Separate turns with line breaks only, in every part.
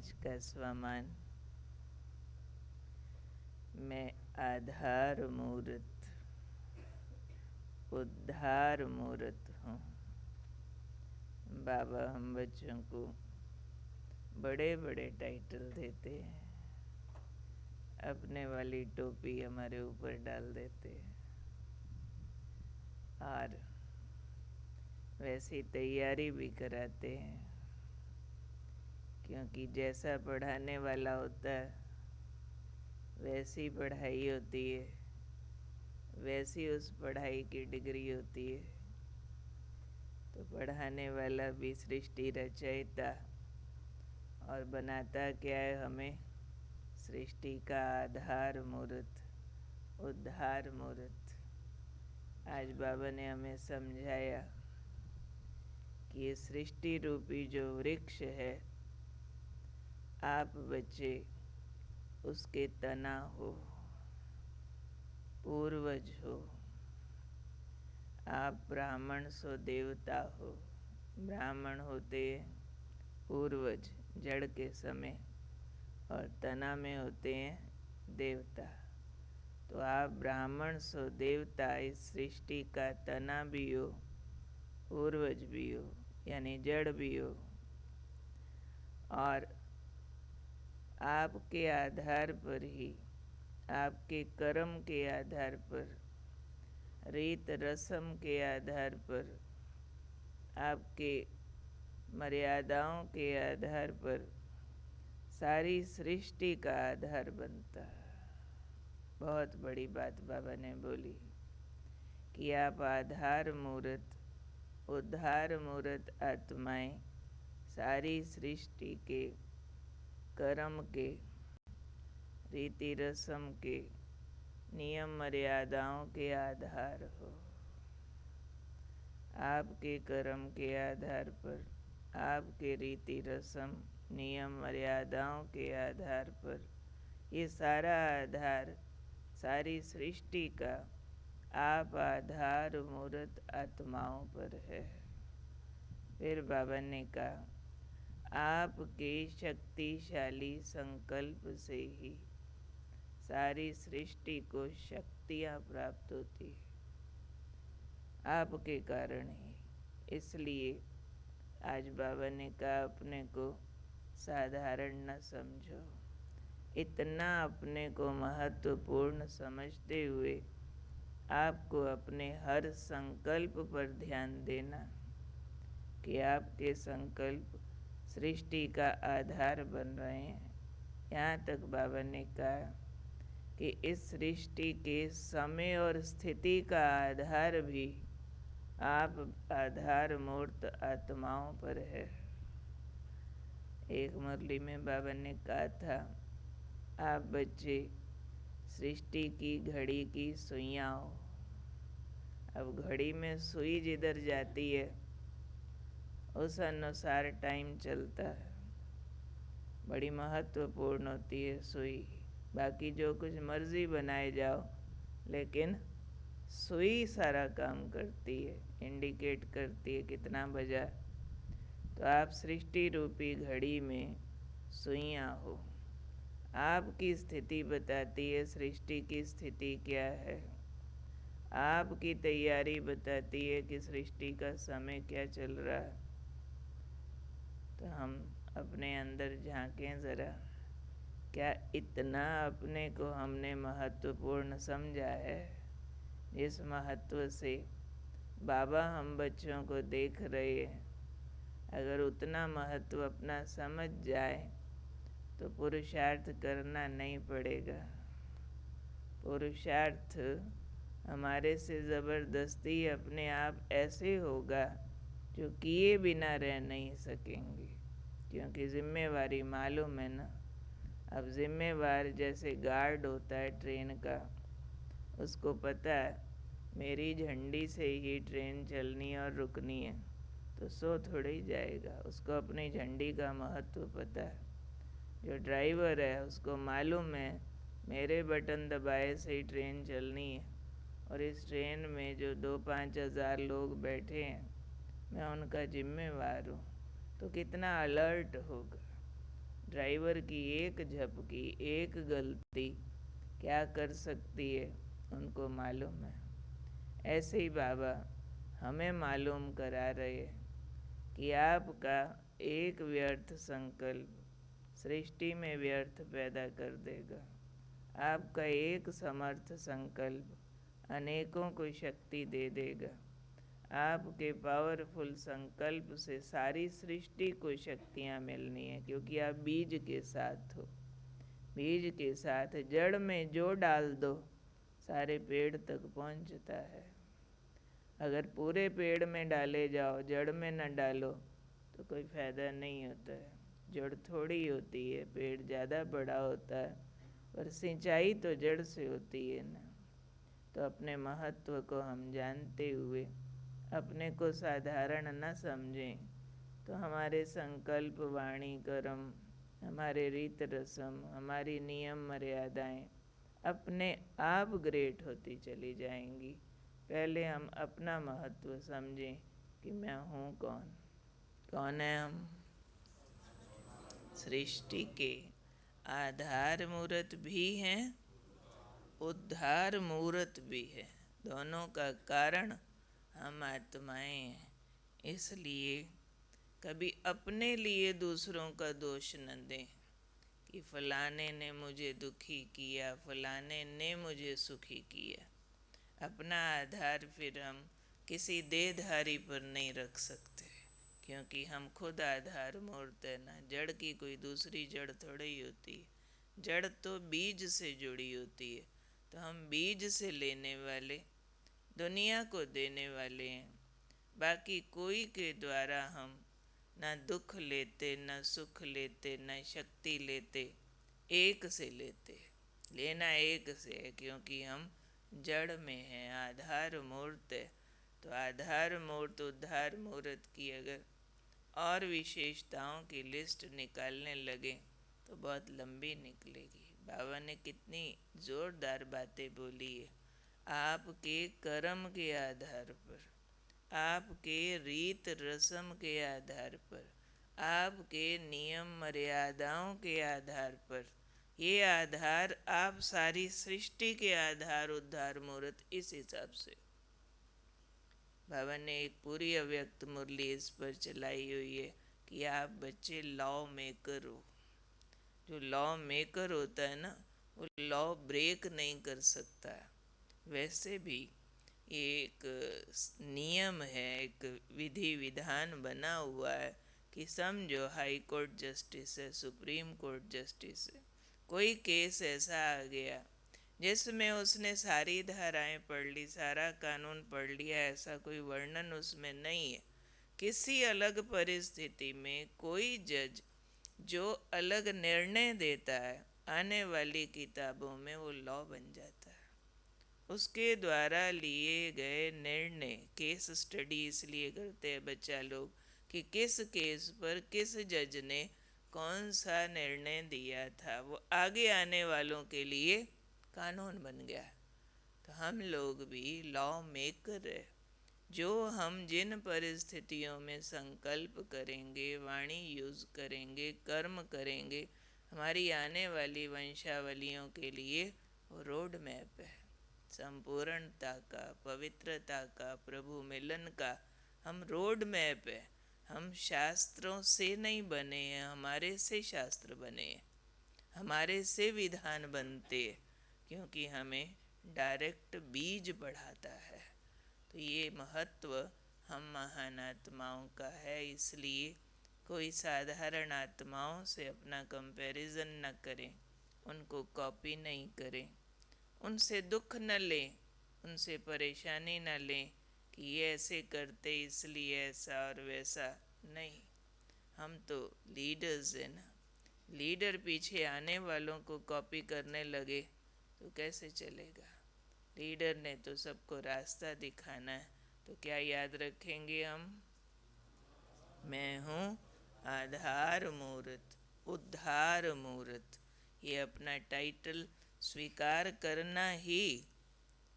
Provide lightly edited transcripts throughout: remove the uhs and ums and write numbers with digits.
आज का स्वमान। मैं आधार मूर्त उद्धार मूर्त हूँ। बाबा हम बच्चों को बड़े बड़े टाइटल देते हैं, अपने वाली टोपी हमारे ऊपर डाल देते हैं और वैसी तैयारी भी कराते हैं, क्योंकि जैसा पढ़ाने वाला होता है वैसी पढ़ाई होती है, वैसी उस पढ़ाई की डिग्री होती है। तो पढ़ाने वाला भी सृष्टि रचयिता और बनाता क्या है हमें? सृष्टि का आधार मूर्त उद्धार मूर्त। आज बाबा ने हमें समझाया कि ये सृष्टि रूपी जो वृक्ष है, आप बच्चे उसके तना हो, पूर्वज हो। आप ब्राह्मण सो देवता हो। ब्राह्मण होते पूर्वज जड़ के समय और तना में होते हैं देवता। तो आप ब्राह्मण सो देवता, इस सृष्टि का तना भी हो, पूर्वज भी हो, यानी जड़ भी हो। और आपके आधार पर ही, आपके कर्म के आधार पर, रीत रस्म के आधार पर, आपके मर्यादाओं के आधार पर सारी सृष्टि का आधार बनता है। बहुत बड़ी बात बाबा ने बोली कि आप आधार मूर्त उद्धार मूर्त आत्माएं सारी सृष्टि के कर्म के, रीति रस्म के, नियम मर्यादाओं के आधार हो। आपके कर्म के आधार पर, आपके रीति रस्म नियम मर्यादाओं के आधार पर, ये सारा आधार सारी सृष्टि का आप आधार मूर्त आत्माओं पर है। फिर बाबा ने कहा, आपके शक्तिशाली संकल्प से ही सारी सृष्टि को शक्तियाँ प्राप्त होती है, आपके कारण ही। इसलिए आज बाबा ने कहा, अपने को साधारण न समझो। इतना अपने को महत्वपूर्ण समझते हुए आपको अपने हर संकल्प पर ध्यान देना कि आपके संकल्प सृष्टि का आधार बन रहे हैं। यहाँ तक बाबा ने कहा कि इस सृष्टि के समय और स्थिति का आधार भी आप आधार मूर्त आत्माओं पर है। एक मुरली में बाबा ने कहा था, आप बच्चे सृष्टि की घड़ी की सुइयां हो। अब घड़ी में सुई जिधर जाती है उस अनुसार टाइम चलता है। बड़ी महत्वपूर्ण होती है सुई। बाकी जो कुछ मर्जी बनाए जाओ, लेकिन सुई सारा काम करती है, इंडिकेट करती है कितना बजा। तो आप सृष्टि रूपी घड़ी में सुइयां हो। आपकी स्थिति बताती है सृष्टि की स्थिति क्या है। आपकी तैयारी बताती है कि सृष्टि का समय क्या चल रहा है। तो हम अपने अंदर झांकें ज़रा, क्या इतना अपने को हमने महत्वपूर्ण समझा है? जिस महत्व से बाबा हम बच्चों को देख रहे हैं, अगर उतना महत्व अपना समझ जाए तो पुरुषार्थ करना नहीं पड़ेगा। पुरुषार्थ हमारे से ज़बरदस्ती अपने आप ऐसे होगा जो किए बिना रह नहीं सकेंगे, क्योंकि जिम्मेवारी मालूम है ना। अब जिम्मेवार जैसे गार्ड होता है ट्रेन का, उसको पता है मेरी झंडी से ही ट्रेन चलनी और रुकनी है, तो सो थोड़े ही जाएगा। उसको अपनी झंडी का महत्व पता है। जो ड्राइवर है उसको मालूम है मेरे बटन दबाए से ही ट्रेन चलनी है, और इस ट्रेन में जो 2-5 हज़ार लोग बैठे हैं मैं उनका जिम्मेवार हूँ। तो कितना अलर्ट होगा। ड्राइवर की एक झपकी, एक गलती क्या कर सकती है उनको मालूम है। ऐसे ही बाबा हमें मालूम करा रहे कि आपका एक व्यर्थ संकल्प सृष्टि में व्यर्थ पैदा कर देगा। आपका एक समर्थ संकल्प अनेकों को शक्ति दे देगा। आपके पावरफुल संकल्प से सारी सृष्टि को शक्तियाँ मिलनी है, क्योंकि आप बीज के साथ हो। बीज के साथ जड़ में जो डाल दो सारे पेड़ तक पहुँचता है। अगर पूरे पेड़ में डाले जाओ, जड़ में न डालो तो कोई फायदा नहीं होता है। जड़ थोड़ी होती है, पेड़ ज़्यादा बड़ा होता है, पर सिंचाई तो जड़ से होती है ना। तो अपने महत्व को हम जानते हुए अपने को साधारण न समझें, तो हमारे संकल्प, वाणी, कर्म, हमारे रीत रस्म, हमारी नियम मर्यादाएं अपने आप ग्रेट होती चली जाएंगी। पहले हम अपना महत्व समझें कि मैं हूँ कौन। कौन है हम? सृष्टि के आधार मूर्त भी हैं, उद्धार मूर्त भी है। दोनों का कारण हम आत्माएं हैं। इसलिए कभी अपने लिए दूसरों का दोष न दें कि फलाने ने मुझे दुखी किया, फलाने ने मुझे सुखी किया। अपना आधार फिर हम किसी देहधारी पर नहीं रख सकते, क्योंकि हम खुद आधार मूर्त है ना। जड़ की कोई दूसरी जड़ थोड़ी ही होती है। जड़ तो बीज से जुड़ी होती है। तो हम बीज से लेने वाले, दुनिया को देने वाले हैं। बाकी कोई के द्वारा हम न दुख लेते, न सुख लेते, न शक्ति लेते। एक से लेते। लेना एक से है, क्योंकि हम जड़ में हैं, आधार मूर्त है। तो आधार मूर्त, उद्धार मूर्त की अगर और विशेषताओं की लिस्ट निकालने लगे तो बहुत लंबी निकलेगी। बाबा ने कितनी जोरदार बातें बोली है। आपके कर्म के आधार पर, आपके रीत रस्म के आधार पर, आपके नियम मर्यादाओं के आधार पर, ये आधार आप सारी सृष्टि के आधार, उद्धार मूर्त इस हिसाब से। बाबा ने एक पूरी अव्यक्त मुरली इस पर चलाई हुई है कि आप बच्चे लॉ मेकर हो। जो लॉ मेकर होता है ना, वो लॉ ब्रेक नहीं कर सकता। वैसे भी एक नियम है, एक विधि विधान बना हुआ है कि समझो हाई कोर्ट जस्टिस है, सुप्रीम कोर्ट जस्टिस है। कोई केस ऐसा आ गया जिसमें उसने सारी धाराएं पढ़ ली, सारा कानून पढ़ लिया, ऐसा कोई वर्णन उसमें नहीं है। किसी अलग परिस्थिति में कोई जज जो अलग निर्णय देता है, आने वाली किताबों में वो लॉ बन जाता है। उसके द्वारा लिए गए निर्णय, केस स्टडी इसलिए करते हैं बच्चा लोग कि किस केस पर किस जज ने कौन सा निर्णय दिया था, वो आगे आने वालों के लिए कानून बन गया। तो हम लोग भी लॉ मेकर है। जो हम जिन परिस्थितियों में संकल्प करेंगे, वाणी यूज करेंगे, कर्म करेंगे, हमारी आने वाली वंशावलियों के लिए वो रोड मैप है। संपूर्णता का, पवित्रता का, प्रभु मिलन का हम रोड मैप है। हम शास्त्रों से नहीं बने हैं, हमारे से शास्त्र बने हैं, हमारे से विधान बनते हैं, क्योंकि हमें डायरेक्ट बीज बढ़ाता है। तो ये महत्व हम महान आत्माओं का है। इसलिए कोई साधारण आत्माओं से अपना कंपैरिजन न करें, उनको कॉपी नहीं करें, उनसे दुख न लें, उनसे परेशानी न लें कि ये ऐसे करते इसलिए ऐसा और वैसा नहीं। हम तो लीडर्स हैं ना। लीडर पीछे आने वालों को कॉपी करने लगे तो कैसे चलेगा? लीडर ने तो सबको रास्ता दिखाना है। तो क्या याद रखेंगे हम? मैं हूँ आधार मूर्त, उद्धार मूर्त। ये अपना टाइटल स्वीकार करना ही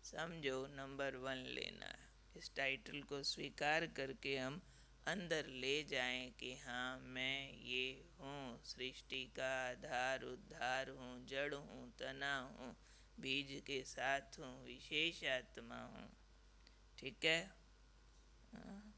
समझो नंबर 1 लेना है। इस टाइटल को स्वीकार करके हम अंदर ले जाएं कि हाँ मैं ये हूँ, सृष्टि का आधार उद्धार हूँ, जड़ हूँ, तना हूँ, बीज के साथ हूँ, विशेष आत्मा हूँ। ठीक है। हाँ।